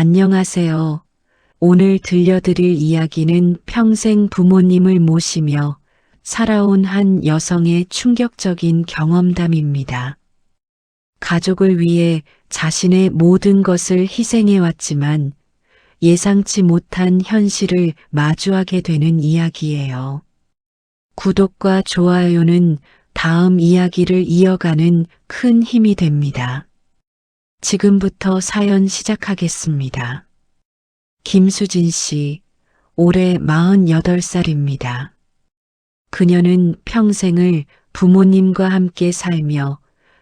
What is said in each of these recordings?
안녕하세요. 오늘 들려드릴 이야기는 평생 부모님을 모시며 살아온 한 여성의 충격적인 경험담입니다. 가족을 위해 자신의 모든 것을 희생해왔지만 예상치 못한 현실을 마주하게 되는 이야기예요. 구독과 좋아요는 다음 이야기를 이어가는 큰 힘이 됩니다. 지금부터 사연 시작하겠습니다. 김수진 씨, 올해 48살입니다. 그녀는 평생을 부모님과 함께 살며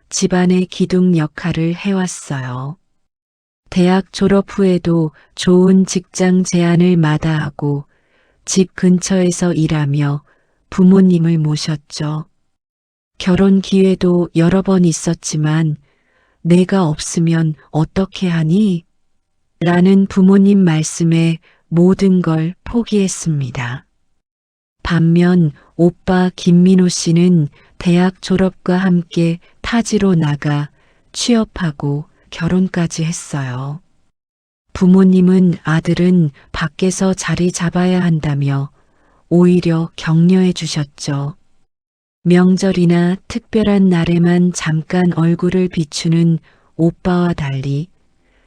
집안의 기둥 역할을 해왔어요. 대학 졸업 후에도 좋은 직장 제안을 마다하고 집 근처에서 일하며 부모님을 모셨죠. 결혼 기회도 여러 번 있었지만 내가 없으면 어떻게 하니? 라는 부모님 말씀에 모든 걸 포기했습니다. 반면 오빠 김민호 씨는 대학 졸업과 함께 타지로 나가 취업하고 결혼까지 했어요. 부모님은 아들은 밖에서 자리 잡아야 한다며 오히려 격려해 주셨죠. 명절이나 특별한 날에만 잠깐 얼굴을 비추는 오빠와 달리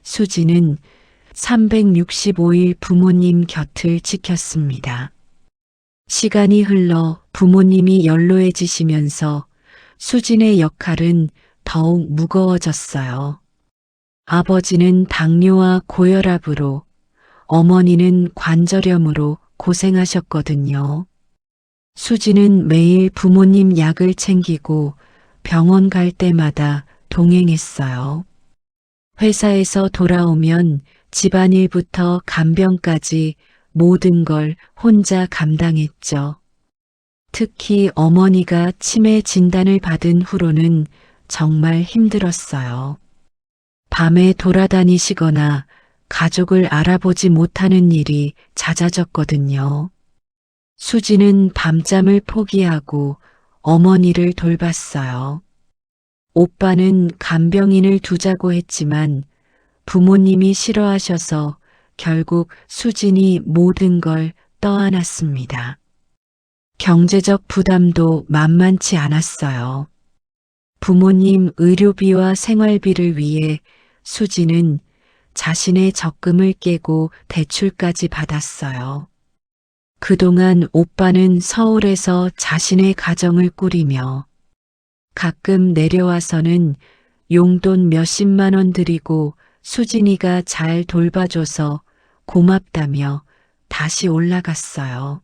수지는 365일 부모님 곁을 지켰습니다. 시간이 흘러 부모님이 연로해지시면서 수진의 역할은 더욱 무거워졌어요. 아버지는 당뇨와 고혈압으로, 어머니는 관절염으로 고생하셨거든요. 수지는 매일 부모님 약을 챙기고 병원 갈 때마다 동행했어요. 회사에서 돌아오면 집안일부터 간병까지 모든 걸 혼자 감당했죠. 특히 어머니가 치매 진단을 받은 후로는 정말 힘들었어요. 밤에 돌아다니시거나 가족을 알아보지 못하는 일이 잦아졌거든요. 수지는 밤잠을 포기하고 어머니를 돌봤어요. 오빠는 간병인을 두자고 했지만 부모님이 싫어하셔서 결국 수진이 모든 걸 떠안았습니다. 경제적 부담도 만만치 않았어요. 부모님 의료비와 생활비를 위해 수지는 자신의 적금을 깨고 대출까지 받았어요. 그동안 오빠는 서울에서 자신의 가정을 꾸리며 가끔 내려와서는 용돈 몇십만 원 드리고 수진이가 잘 돌봐줘서 고맙다며 다시 올라갔어요.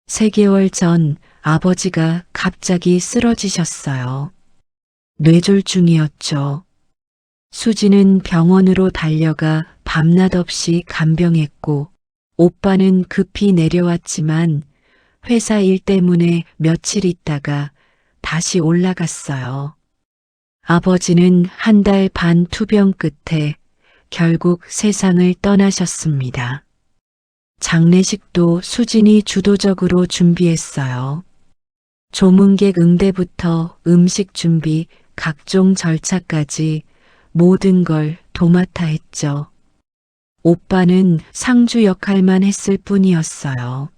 3개월 전 아버지가 갑자기 쓰러지셨어요. 뇌졸중이었죠. 수지는 병원으로 달려가 밤낮 없이 간병했고 오빠는 급히 내려왔지만 회사 일 때문에 며칠 있다가 다시 올라갔어요. 아버지는 1달 반 투병 끝에 결국 세상을 떠나셨습니다. 장례식도 수진이 주도적으로 준비했어요. 조문객 응대부터 음식 준비, 각종 절차까지 모든 걸 도맡아 했죠. 오빠는 상주 역할만 했을 뿐이었어요.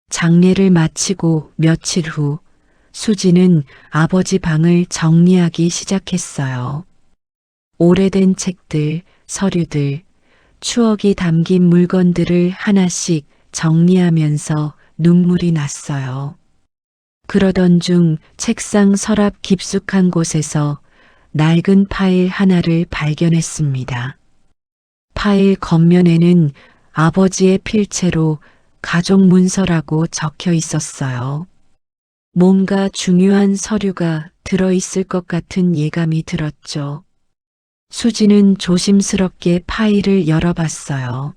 장례를 마치고 며칠 후 수지는 아버지 방을 정리하기 시작했어요. 오래된 책들, 서류들, 추억이 담긴 물건들을 하나씩 정리하면서 눈물이 났어요. 그러던 중 책상 서랍 깊숙한 곳에서 낡은 파일 하나를 발견했습니다. 파일 겉면에는 아버지의 필체로 가족 문서라고 적혀 있었어요. 뭔가 중요한 서류가 들어있을 것 같은 예감이 들었죠. 수지는 조심스럽게 파일을 열어봤어요.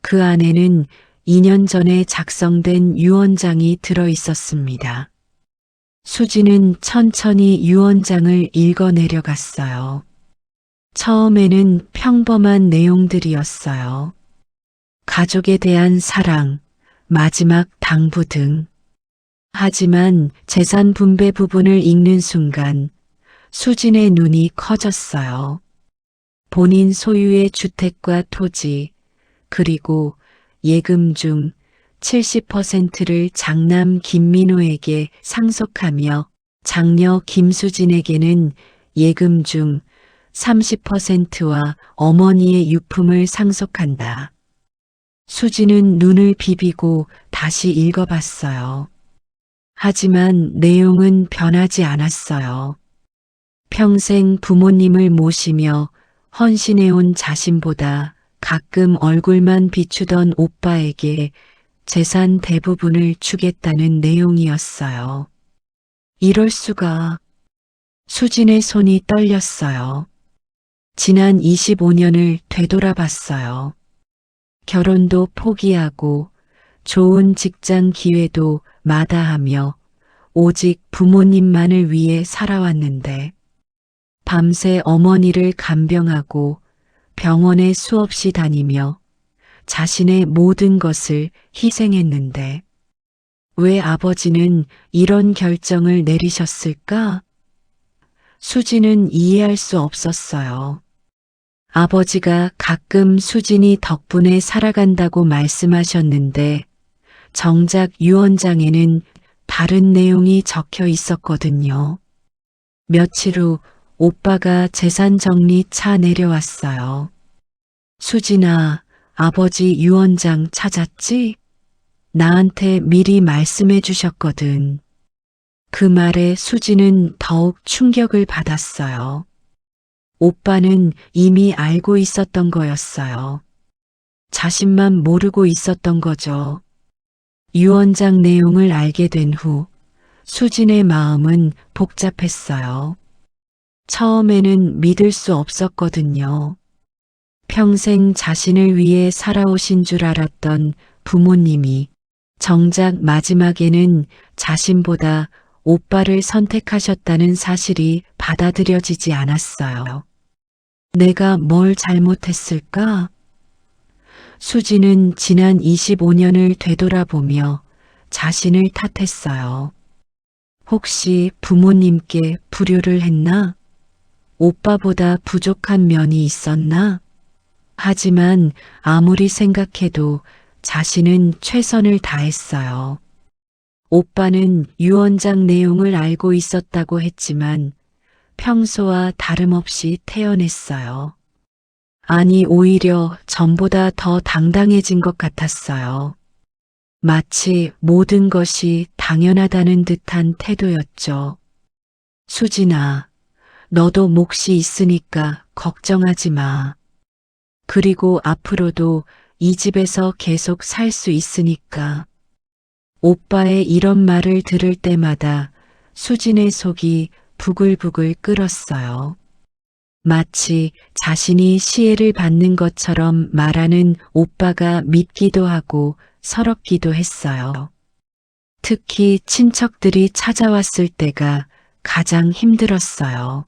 그 안에는 2년 전에 작성된 유언장이 들어있었습니다. 수지는 천천히 유언장을 읽어 내려갔어요. 처음에는 평범한 내용들이었어요. 가족에 대한 사랑, 마지막 당부 등. 하지만 재산 분배 부분을 읽는 순간 수진의 눈이 커졌어요. 본인 소유의 주택과 토지, 그리고 예금 중 70%를 장남 김민호에게 상속하며 장녀 김수진에게는 예금 중 30%와 어머니의 유품을 상속한다. 수진은 눈을 비비고 다시 읽어봤어요. 하지만 내용은 변하지 않았어요. 평생 부모님을 모시며 헌신해온 자신보다 가끔 얼굴만 비추던 오빠에게 재산 대부분을 주겠다는 내용이었어요. 이럴 수가. 수진의 손이 떨렸어요. 지난 25년을 되돌아봤어요. 결혼도 포기하고 좋은 직장 기회도 마다하며 오직 부모님만을 위해 살아왔는데 밤새 어머니를 간병하고 병원에 수없이 다니며 자신의 모든 것을 희생했는데 왜 아버지는 이런 결정을 내리셨을까? 수진은 이해할 수 없었어요. 아버지가 가끔 수진이 덕분에 살아간다고 말씀하셨는데 정작 유언장에는 다른 내용이 적혀 있었거든요. 며칠 후 오빠가 재산 정리 차 내려왔어요. 수진아, 아버지 유언장 찾았지? 나한테 미리 말씀해 주셨거든. 그 말에 수진은 더욱 충격을 받았어요. 오빠는 이미 알고 있었던 거였어요. 자신만 모르고 있었던 거죠. 유언장 내용을 알게 된 후 수진의 마음은 복잡했어요. 처음에는 믿을 수 없었거든요. 평생 자신을 위해 살아오신 줄 알았던 부모님이 정작 마지막에는 자신보다 오빠를 선택하셨다는 사실이 받아들여지지 않았어요. 내가 뭘 잘못했을까? 수지는 지난 25년을 되돌아보며 자신을 탓했어요. 혹시 부모님께 불효를 했나? 오빠보다 부족한 면이 있었나? 하지만 아무리 생각해도 자신은 최선을 다했어요. 오빠는 유언장 내용을 알고 있었다고 했지만 평소와 다름없이 태연했어요. 아니, 오히려 전보다 더 당당해진 것 같았어요. 마치 모든 것이 당연하다는 듯한 태도였죠. 수진아, 너도 몫이 있으니까 걱정하지 마. 그리고 앞으로도 이 집에서 계속 살 수 있으니까. 오빠의 이런 말을 들을 때마다 수진의 속이 부글부글 끓었어요. 마치 자신이 시혜를 받는 것처럼 말하는 오빠가 밉기도 하고 서럽기도 했어요. 특히 친척들이 찾아왔을 때가 가장 힘들었어요.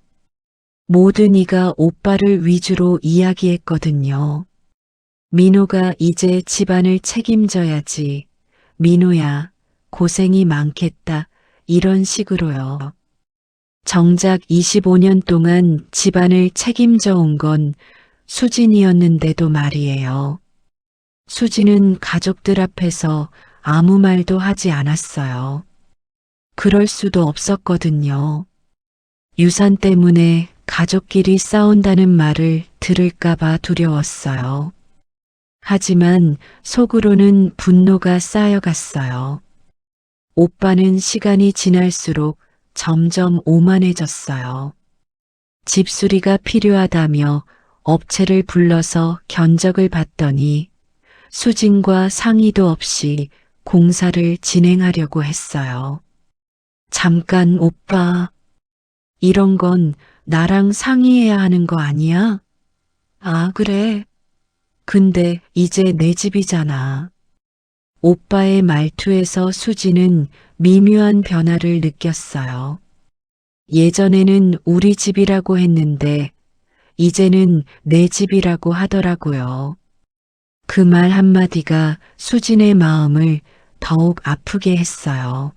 모든 이가 오빠를 위주로 이야기했거든요. 민호가 이제 집안을 책임져야지. 민호야, 고생이 많겠다. 이런 식으로요. 정작 25년 동안 집안을 책임져 온 건 수진이었는데도 말이에요. 수진은 가족들 앞에서 아무 말도 하지 않았어요. 그럴 수도 없었거든요. 유산 때문에 가족끼리 싸운다는 말을 들을까봐 두려웠어요. 하지만 속으로는 분노가 쌓여갔어요. 오빠는 시간이 지날수록 점점 오만해졌어요. 집수리가 필요하다며 업체를 불러서 견적을 받더니 수진과 상의도 없이 공사를 진행하려고 했어요. 잠깐 오빠, 이런 건 나랑 상의해야 하는 거 아니야? 아, 그래. 근데 이제 내 집이잖아. 오빠의 말투에서 수지는 미묘한 변화를 느꼈어요. 예전에는 우리 집이라고 했는데 이제는 내 집이라고 하더라고요. 그 말 한마디가 수진의 마음을 더욱 아프게 했어요.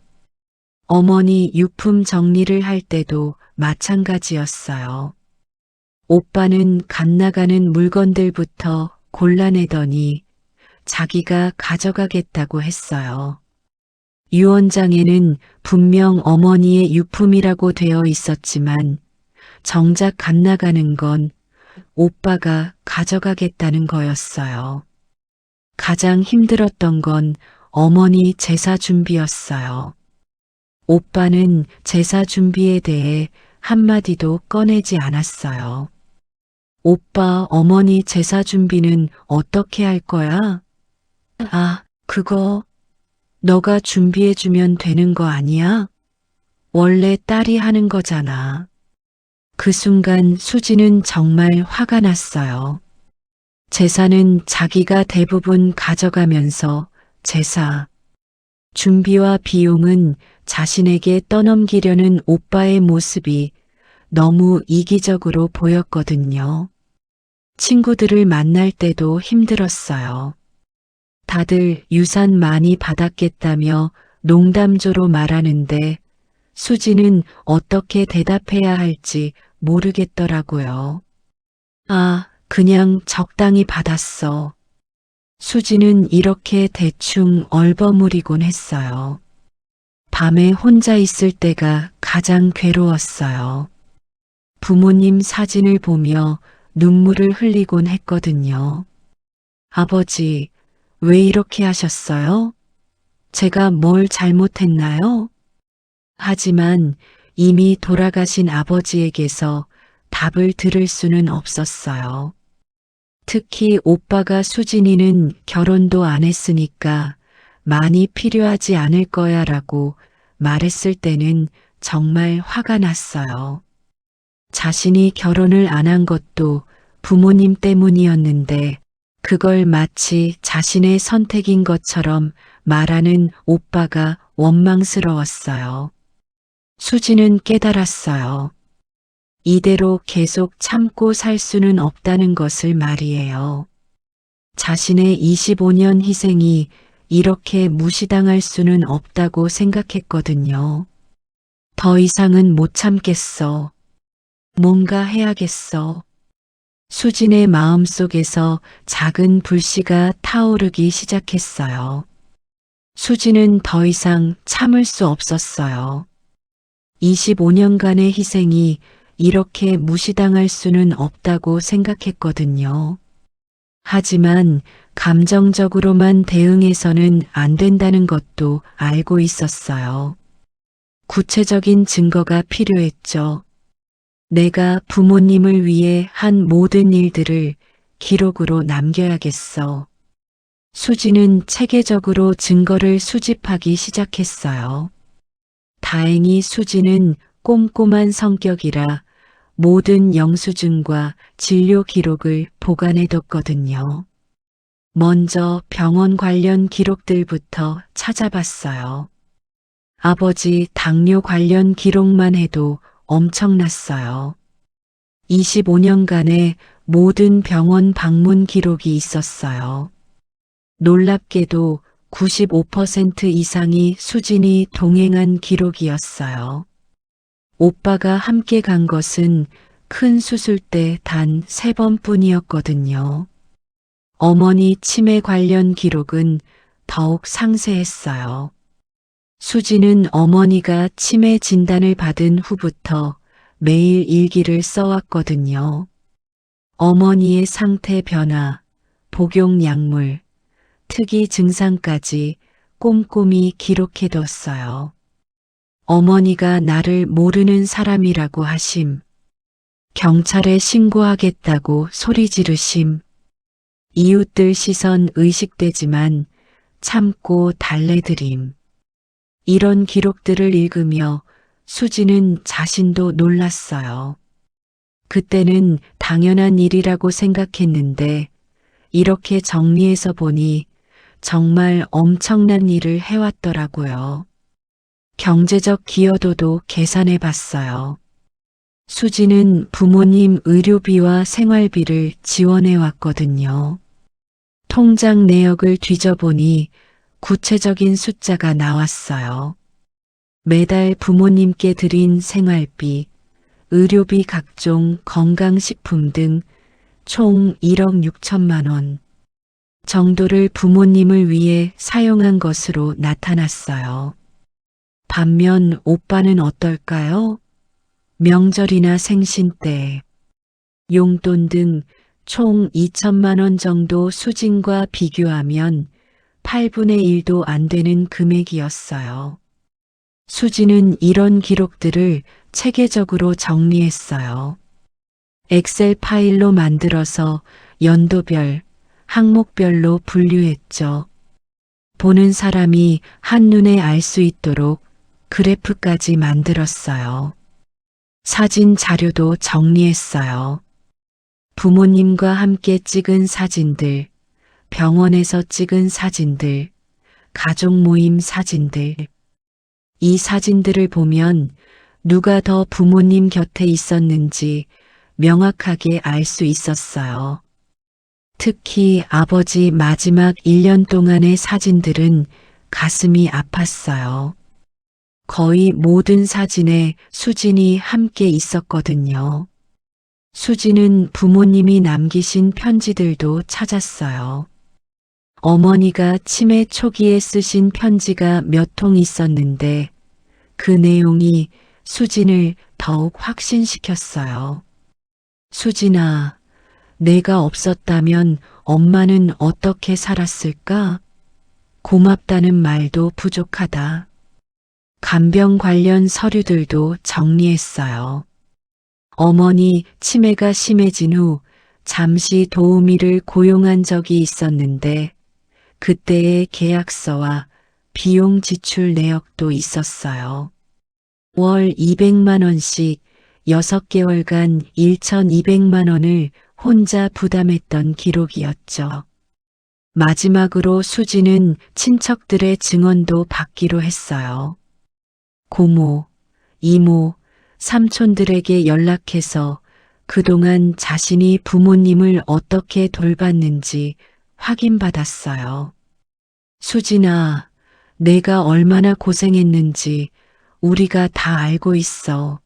어머니 유품 정리를 할 때도 마찬가지였어요. 오빠는 갓 나가는 물건들부터 골라내더니 자기가 가져가겠다고 했어요. 유언장에는 분명 어머니의 유품이라고 되어 있었지만 정작 갓 나가는 건 오빠가 가져가겠다는 거였어요. 가장 힘들었던 건 어머니 제사 준비였어요. 오빠는 제사 준비에 대해 한마디도 꺼내지 않았어요. 오빠, 어머니 제사 준비는 어떻게 할 거야? 아, 그거 너가 준비해주면 되는 거 아니야? 원래 딸이 하는 거잖아. 그 순간 수지는 정말 화가 났어요. 제사는 자기가 대부분 가져가면서 제사 준비와 비용은 자신에게 떠넘기려는 오빠의 모습이 너무 이기적으로 보였거든요. 친구들을 만날 때도 힘들었어요. 다들 유산 많이 받았겠다며 농담조로 말하는데 수지는 어떻게 대답해야 할지 모르겠더라고요. 아, 그냥 적당히 받았어. 수지는 이렇게 대충 얼버무리곤 했어요. 밤에 혼자 있을 때가 가장 괴로웠어요. 부모님 사진을 보며 눈물을 흘리곤 했거든요. 아버지, 왜 이렇게 하셨어요? 제가 뭘 잘못했나요? 하지만 이미 돌아가신 아버지에게서 답을 들을 수는 없었어요. 특히 오빠가 수진이는 결혼도 안 했으니까 많이 필요하지 않을 거야 라고 말했을 때는 정말 화가 났어요. 자신이 결혼을 안 한 것도 부모님 때문이었는데 그걸 마치 자신의 선택인 것처럼 말하는 오빠가 원망스러웠어요. 수지는 깨달았어요. 이대로 계속 참고 살 수는 없다는 것을 말이에요. 자신의 25년 희생이 이렇게 무시당할 수는 없다고 생각했거든요. 더 이상은 못 참겠어. 뭔가 해야겠어. 수진의 마음속에서 작은 불씨가 타오르기 시작했어요. 수진은 더 이상 참을 수 없었어요. 25년간의 희생이 이렇게 무시당할 수는 없다고 생각했거든요. 하지만 감정적으로만 대응해서는 안 된다는 것도 알고 있었어요. 구체적인 증거가 필요했죠. 내가 부모님을 위해 한 모든 일들을 기록으로 남겨야겠어. 수지는 체계적으로 증거를 수집하기 시작했어요. 다행히 수지는 꼼꼼한 성격이라 모든 영수증과 진료 기록을 보관해뒀거든요. 먼저 병원 관련 기록들부터 찾아봤어요. 아버지 당뇨 관련 기록만 해도 엄청났어요. 25년간의 모든 병원 방문 기록이 있었어요. 놀랍게도 95% 이상이 수진이 동행한 기록이었어요. 오빠가 함께 간 것은 큰 수술 때 단 3번뿐이었거든요. 어머니 치매 관련 기록은 더욱 상세했어요. 수지는 어머니가 치매 진단을 받은 후부터 매일 일기를 써왔거든요. 어머니의 상태 변화, 복용 약물, 특이 증상까지 꼼꼼히 기록해뒀어요. 어머니가 나를 모르는 사람이라고 하심, 경찰에 신고하겠다고 소리 지르심, 이웃들 시선 의식되지만 참고 달래드림. 이런 기록들을 읽으며 수지는 자신도 놀랐어요. 그때는 당연한 일이라고 생각했는데 이렇게 정리해서 보니 정말 엄청난 일을 해왔더라고요. 경제적 기여도도 계산해 봤어요. 수지는 부모님 의료비와 생활비를 지원해 왔거든요. 통장 내역을 뒤져보니 구체적인 숫자가 나왔어요. 매달 부모님께 드린 생활비, 의료비 각종 건강식품 등 총 1억 6천만 원 정도를 부모님을 위해 사용한 것으로 나타났어요. 반면 오빠는 어떨까요? 명절이나 생신 때 용돈 등 총 2천만 원 정도 수진과 비교하면 8분의 1도 안 되는 금액이었어요. 수진은 이런 기록들을 체계적으로 정리했어요. 엑셀 파일로 만들어서 연도별, 항목별로 분류했죠. 보는 사람이 한눈에 알 수 있도록 그래프까지 만들었어요. 사진 자료도 정리했어요. 부모님과 함께 찍은 사진들, 병원에서 찍은 사진들, 가족 모임 사진들. 이 사진들을 보면 누가 더 부모님 곁에 있었는지 명확하게 알 수 있었어요. 특히 아버지 마지막 1년 동안의 사진들은 가슴이 아팠어요. 거의 모든 사진에 수진이 함께 있었거든요. 수진은 부모님이 남기신 편지들도 찾았어요. 어머니가 치매 초기에 쓰신 편지가 몇 통 있었는데 그 내용이 수진을 더욱 확신시켰어요. 수진아, 내가 없었다면 엄마는 어떻게 살았을까? 고맙다는 말도 부족하다. 간병 관련 서류들도 정리했어요. 어머니 치매가 심해진 후 잠시 도우미를 고용한 적이 있었는데 그때의 계약서와 비용 지출 내역도 있었어요. 월 200만 원씩 6개월간 1,200만 원을 혼자 부담했던 기록이었죠. 마지막으로 수지는 친척들의 증언도 받기로 했어요. 고모, 이모, 삼촌들에게 연락해서 그동안 자신이 부모님을 어떻게 돌봤는지 확인받았어요. 수진아, 내가 얼마나 고생했는지 우리가 다 알고 있어.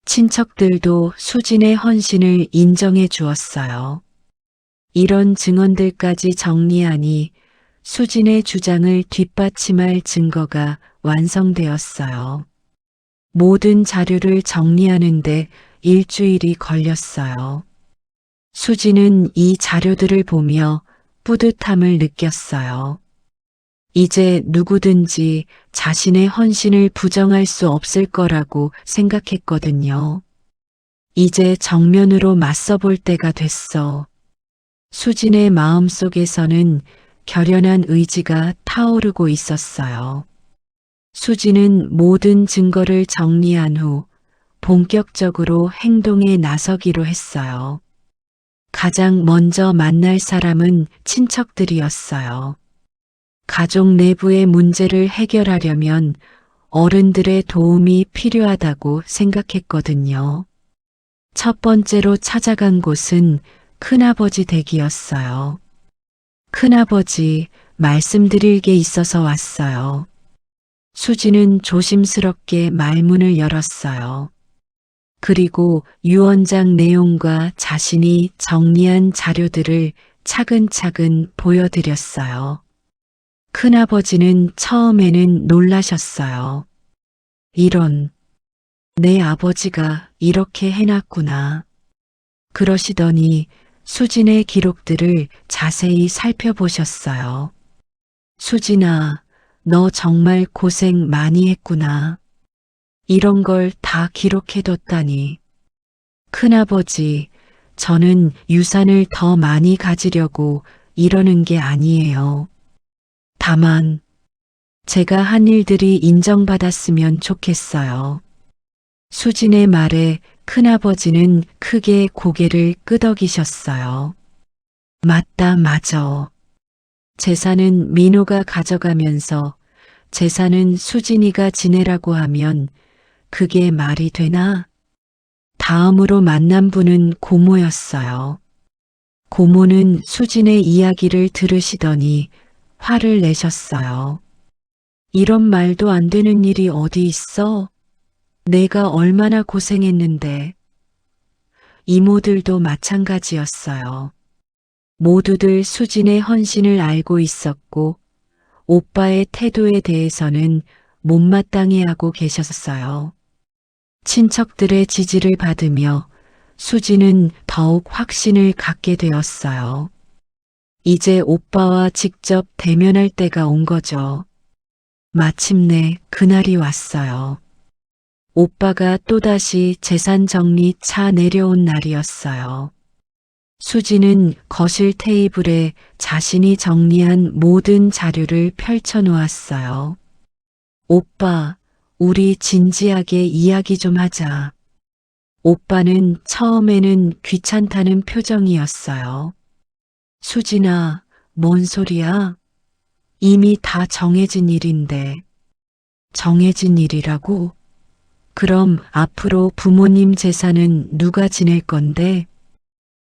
친척들도 수진의 헌신을 인정해 주었어요. 이런 증언들까지 정리하니 수진의 주장을 뒷받침할 증거가 완성되었어요. 모든 자료를 정리하는데 일주일이 걸렸어요. 수진은 이 자료들을 보며 뿌듯함을 느꼈어요. 이제 누구든지 자신의 헌신을 부정할 수 없을 거라고 생각했거든요. 이제 정면으로 맞서볼 때가 됐어. 수진의 마음속에서는 결연한 의지가 타오르고 있었어요. 수진은 모든 증거를 정리한 후 본격적으로 행동에 나서기로 했어요. 가장 먼저 만날 사람은 친척들이었어요. 가족 내부의 문제를 해결하려면 어른들의 도움이 필요하다고 생각했거든요. 첫 번째로 찾아간 곳은 큰아버지 댁이었어요. 큰아버지, 말씀드릴 게 있어서 왔어요. 수지는 조심스럽게 말문을 열었어요. 그리고 유언장 내용과 자신이 정리한 자료들을 차근차근 보여드렸어요. 큰아버지는 처음에는 놀라셨어요. 이런, 내 아버지가 이렇게 해놨구나. 그러시더니 수진의 기록들을 자세히 살펴보셨어요. 수진아, 너 정말 고생 많이 했구나. 이런 걸 다 기록해뒀다니. 큰아버지, 저는 유산을 더 많이 가지려고 이러는 게 아니에요. 다만, 제가 한 일들이 인정받았으면 좋겠어요. 수진의 말에 큰아버지는 크게 고개를 끄덕이셨어요. 맞다, 맞아. 재산은 민호가 가져가면서 재산은 수진이가 지내라고 하면 그게 말이 되나? 다음으로 만난 분은 고모였어요. 고모는 수진의 이야기를 들으시더니 화를 내셨어요. 이런 말도 안 되는 일이 어디 있어? 내가 얼마나 고생했는데. 이모들도 마찬가지였어요. 모두들 수진의 헌신을 알고 있었고 오빠의 태도에 대해서는 못마땅해하고 계셨어요. 친척들의 지지를 받으며 수진은 더욱 확신을 갖게 되었어요. 이제 오빠와 직접 대면할 때가 온 거죠. 마침내 그날이 왔어요. 오빠가 또다시 재산 정리 차 내려온 날이었어요. 수지는 거실 테이블에 자신이 정리한 모든 자료를 펼쳐 놓았어요. 오빠, 우리 진지하게 이야기 좀 하자. 오빠는 처음에는 귀찮다는 표정이었어요. 수진아, 뭔 소리야? 이미 다 정해진 일인데. 정해진 일이라고? 그럼 앞으로 부모님 재산은 누가 지낼 건데?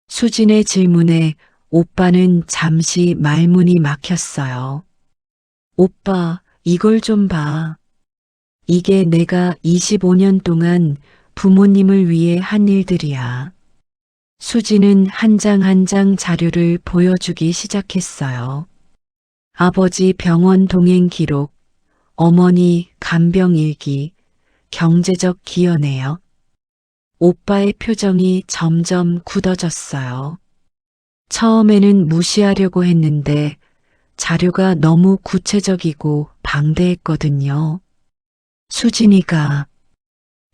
수진의 질문에 오빠는 잠시 말문이 막혔어요. 오빠, 이걸 좀 봐. 이게 내가 25년 동안 부모님을 위해 한 일들이야. 수진은 한 장 한 장 자료를 보여주기 시작했어요. 아버지 병원 동행 기록, 어머니 간병 일기, 경제적 기여 내역. 오빠의 표정이 점점 굳어졌어요. 처음에는 무시하려고 했는데 자료가 너무 구체적이고 방대했거든요. 수진이가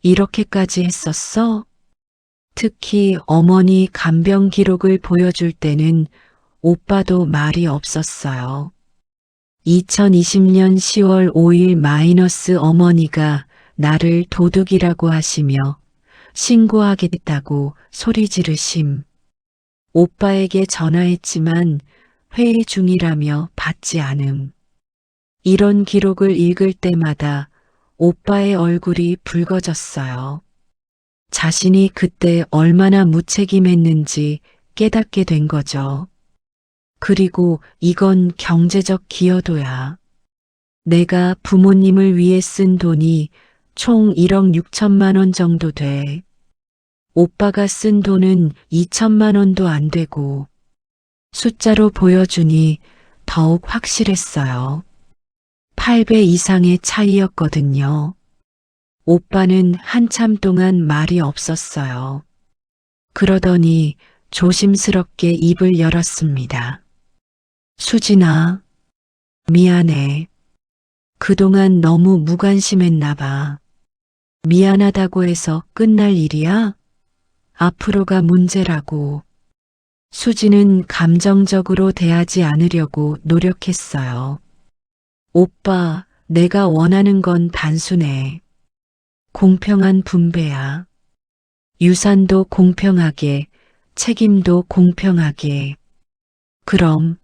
이렇게까지 했었어? 특히 어머니 간병 기록을 보여줄 때는 오빠도 말이 없었어요. 2020년 10월 5일 마이너스 어머니가 나를 도둑이라고 하시며 신고하겠다고 소리 지르심. 오빠에게 전화했지만 회의 중이라며 받지 않음. 이런 기록을 읽을 때마다 오빠의 얼굴이 붉어졌어요. 자신이 그때 얼마나 무책임했는지 깨닫게 된 거죠. 그리고 이건 경제적 기여도야. 내가 부모님을 위해 쓴 돈이 총 1억 6천만 원 정도 돼. 오빠가 쓴 돈은 2천만 원도 안 되고 숫자로 보여주니 더욱 확실했어요. 8배 이상의 차이였거든요. 오빠는 한참 동안 말이 없었어요. 그러더니 조심스럽게 입을 열었습니다. 수진아, 미안해. 그동안 너무 무관심했나 봐. 미안하다고 해서 끝날 일이야? 앞으로가 문제라고. 수지는 감정적으로 대하지 않으려고 노력했어요. 오빠, 내가 원하는 건 단순해. 공평한 분배야. 유산도 공평하게, 책임도 공평하게. 그럼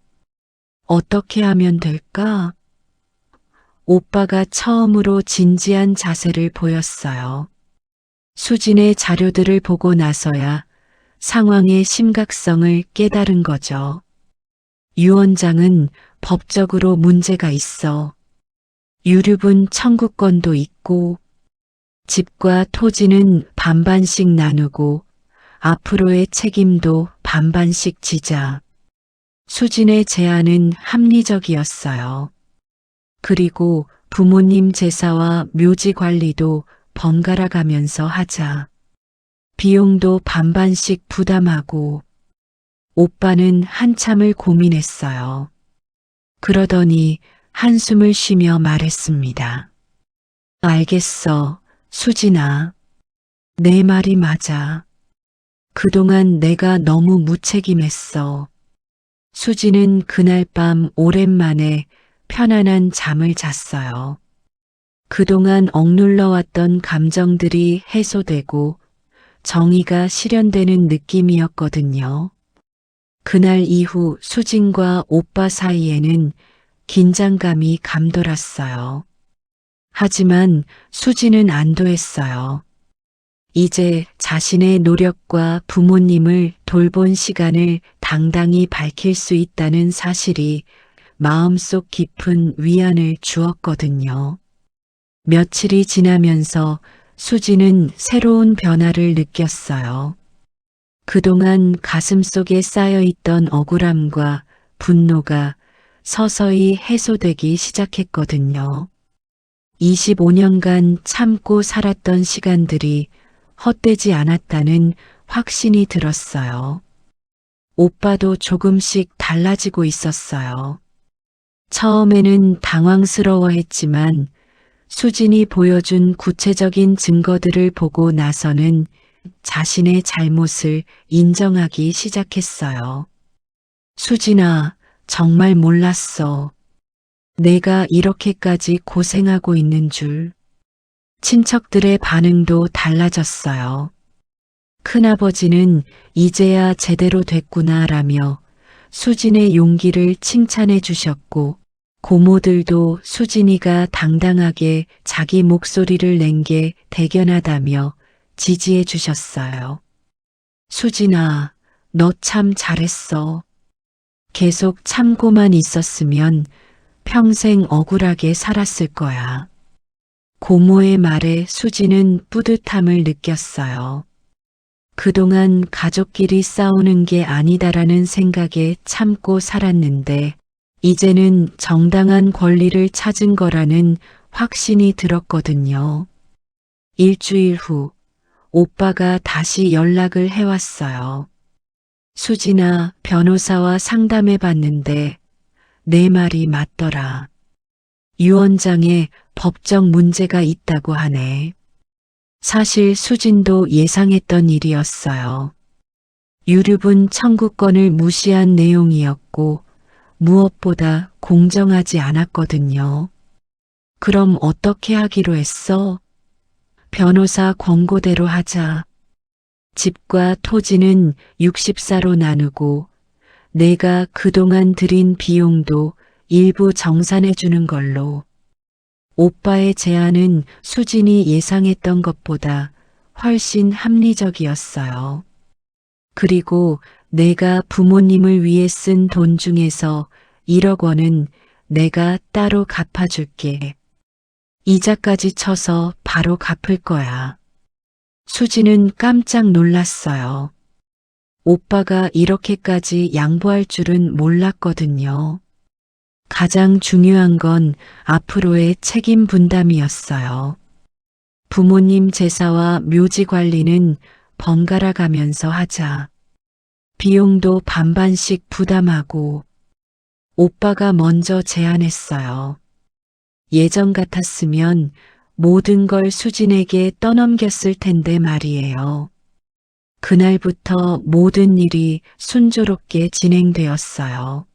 어떻게 하면 될까? 오빠가 처음으로 진지한 자세를 보였어요. 수진의 자료들을 보고 나서야 상황의 심각성을 깨달은 거죠. 유 원장은 법적으로 문제가 있어. 유류분 청구권도 있고 집과 토지는 반반씩 나누고 앞으로의 책임도 반반씩 지자. 수진의 제안은 합리적이었어요. 그리고 부모님 제사와 묘지 관리도 번갈아 가면서 하자. 비용도 반반씩 부담하고. 오빠는 한참을 고민했어요. 그러더니 한숨을 쉬며 말했습니다. 알겠어, 수진아. 내 말이 맞아. 그동안 내가 너무 무책임했어. 수진은 그날 밤 오랜만에 편안한 잠을 잤어요. 그동안 억눌러왔던 감정들이 해소되고 정의가 실현되는 느낌이었거든요. 그날 이후 수진과 오빠 사이에는 긴장감이 감돌았어요. 하지만 수진은 안도했어요. 이제 자신의 노력과 부모님을 돌본 시간을 당당히 밝힐 수 있다는 사실이 마음속 깊은 위안을 주었거든요. 며칠이 지나면서 수지는 새로운 변화를 느꼈어요. 그동안 가슴속에 쌓여있던 억울함과 분노가 서서히 해소되기 시작했거든요. 25년간 참고 살았던 시간들이 헛되지 않았다는 확신이 들었어요. 오빠도 조금씩 달라지고 있었어요. 처음에는 당황스러워했지만 수진이 보여준 구체적인 증거들을 보고 나서는 자신의 잘못을 인정하기 시작했어요. 수진아, 정말 몰랐어. 내가 이렇게까지 고생하고 있는 줄. 친척들의 반응도 달라졌어요. 큰아버지는 이제야 제대로 됐구나라며 수진의 용기를 칭찬해 주셨고, 고모들도 수진이가 당당하게 자기 목소리를 낸 게 대견하다며 지지해 주셨어요. 수진아, 너 참 잘했어. 계속 참고만 있었으면 평생 억울하게 살았을 거야. 고모의 말에 수지는 뿌듯함을 느꼈어요. 그동안 가족끼리 싸우는 게 아니다라는 생각에 참고 살았는데 이제는 정당한 권리를 찾은 거라는 확신이 들었거든요. 일주일 후 오빠가 다시 연락을 해왔어요. 수진아, 변호사와 상담해 봤는데 내 말이 맞더라. 유언장에 법적 문제가 있다고 하네. 사실 수진도 예상했던 일이었어요. 유류분 청구권을 무시한 내용이었고 무엇보다 공정하지 않았거든요. 그럼 어떻게 하기로 했어? 변호사 권고대로 하자. 집과 토지는 60사로 나누고 내가 그동안 들인 비용도 일부 정산해 주는 걸로. 오빠의 제안은 수진이 예상했던 것보다 훨씬 합리적이었어요. 그리고 내가 부모님을 위해 쓴 돈 중에서 1억 원은 내가 따로 갚아줄게. 이자까지 쳐서 바로 갚을 거야. 수진은 깜짝 놀랐어요. 오빠가 이렇게까지 양보할 줄은 몰랐거든요. 가장 중요한 건 앞으로의 책임 분담이었어요. 부모님 제사와 묘지 관리는 번갈아 가면서 하자. 비용도 반반씩 부담하고. 오빠가 먼저 제안했어요. 예전 같았으면 모든 걸 수진에게 떠넘겼을 텐데 말이에요. 그날부터 모든 일이 순조롭게 진행되었어요.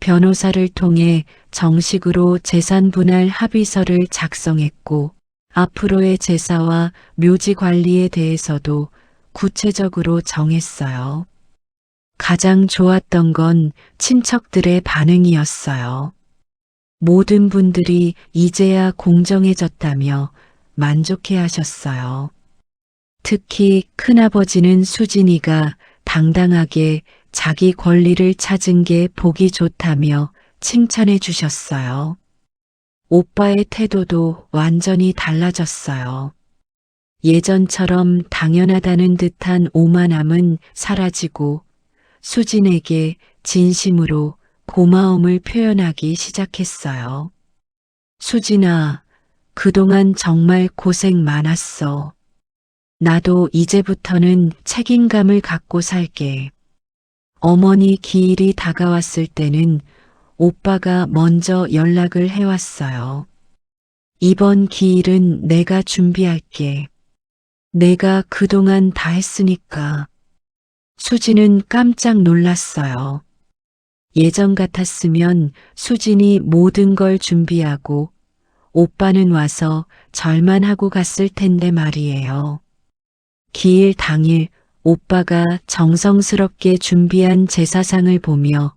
변호사를 통해 정식으로 재산 분할 합의서를 작성했고 앞으로의 제사와 묘지 관리에 대해서도 구체적으로 정했어요. 가장 좋았던 건 친척들의 반응이었어요. 모든 분들이 이제야 공정해졌다며 만족해 하셨어요. 특히 큰아버지는 수진이가 당당하게 자기 권리를 찾은 게 보기 좋다며 칭찬해 주셨어요. 오빠의 태도도 완전히 달라졌어요. 예전처럼 당연하다는 듯한 오만함은 사라지고 수진에게 진심으로 고마움을 표현하기 시작했어요. 수진아, 그동안 정말 고생 많았어. 나도 이제부터는 책임감을 갖고 살게. 어머니 기일이 다가왔을 때는 오빠가 먼저 연락을 해왔어요. 이번 기일은 내가 준비할게. 내가 그동안 다 했으니까. 수진은 깜짝 놀랐어요. 예전 같았으면 수진이 모든 걸 준비하고 오빠는 와서 절만 하고 갔을 텐데 말이에요. 기일 당일 오빠가 정성스럽게 준비한 제사상을 보며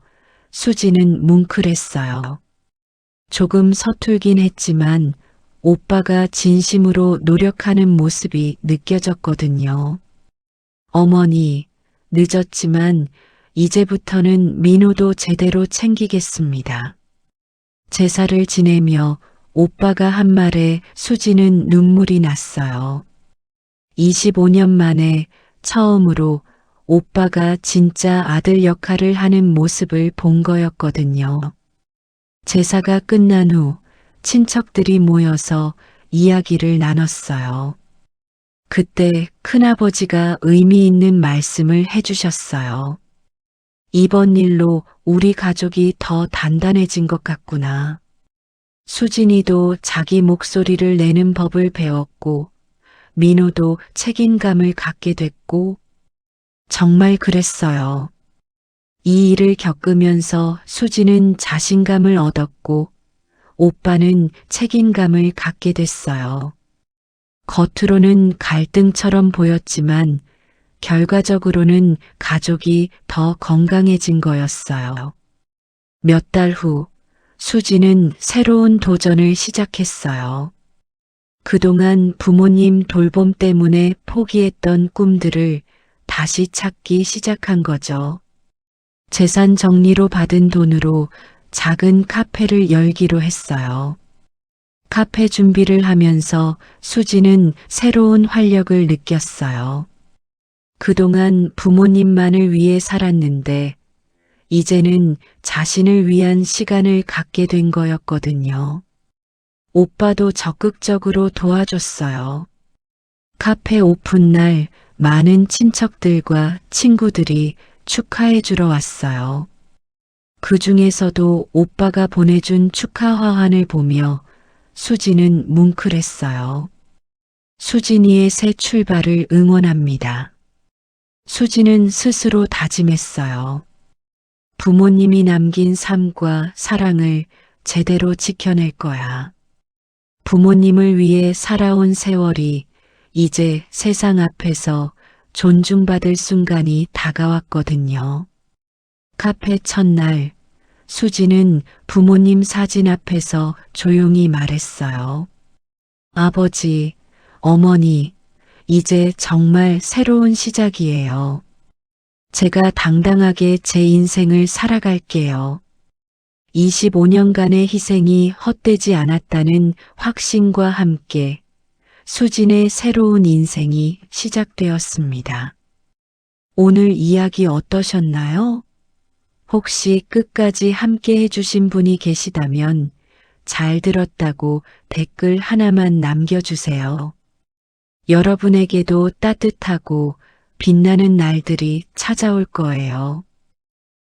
수진은 뭉클했어요. 조금 서툴긴 했지만 오빠가 진심으로 노력하는 모습이 느껴졌거든요. 어머니, 늦었지만 이제부터는 민호도 제대로 챙기겠습니다. 제사를 지내며 오빠가 한 말에 수지는 눈물이 났어요. 25년 만에 처음으로 오빠가 진짜 아들 역할을 하는 모습을 본 거였거든요. 제사가 끝난 후 친척들이 모여서 이야기를 나눴어요. 그때 큰아버지가 의미 있는 말씀을 해주셨어요. 이번 일로 우리 가족이 더 단단해진 것 같구나. 수진이도 자기 목소리를 내는 법을 배웠고, 민호도 책임감을 갖게 됐고, 정말 그랬어요. 이 일을 겪으면서 수지는 자신감을 얻었고, 오빠는 책임감을 갖게 됐어요. 겉으로는 갈등처럼 보였지만, 결과적으로는 가족이 더 건강해진 거였어요. 몇 달 후, 수지는 새로운 도전을 시작했어요. 그동안 부모님 돌봄 때문에 포기했던 꿈들을 다시 찾기 시작한 거죠. 재산 정리로 받은 돈으로 작은 카페를 열기로 했어요. 카페 준비를 하면서 수지는 새로운 활력을 느꼈어요. 그동안 부모님만을 위해 살았는데 이제는 자신을 위한 시간을 갖게 된 거였거든요. 오빠도 적극적으로 도와줬어요. 카페 오픈 날 많은 친척들과 친구들이 축하해 주러 왔어요. 그 중에서도 오빠가 보내준 축하 화환을 보며 수지는 뭉클했어요. 수진이의 새 출발을 응원합니다. 수지는 스스로 다짐했어요. 부모님이 남긴 삶과 사랑을 제대로 지켜낼 거야. 부모님을 위해 살아온 세월이 이제 세상 앞에서 존중받을 순간이 다가왔거든요. 카페 첫날, 수지는 부모님 사진 앞에서 조용히 말했어요. 아버지, 어머니, 이제 정말 새로운 시작이에요. 제가 당당하게 제 인생을 살아갈게요. 25년간의 희생이 헛되지 않았다는 확신과 함께 수진의 새로운 인생이 시작되었습니다. 오늘 이야기 어떠셨나요? 혹시 끝까지 함께 해주신 분이 계시다면 잘 들었다고 댓글 하나만 남겨주세요. 여러분에게도 따뜻하고 빛나는 날들이 찾아올 거예요.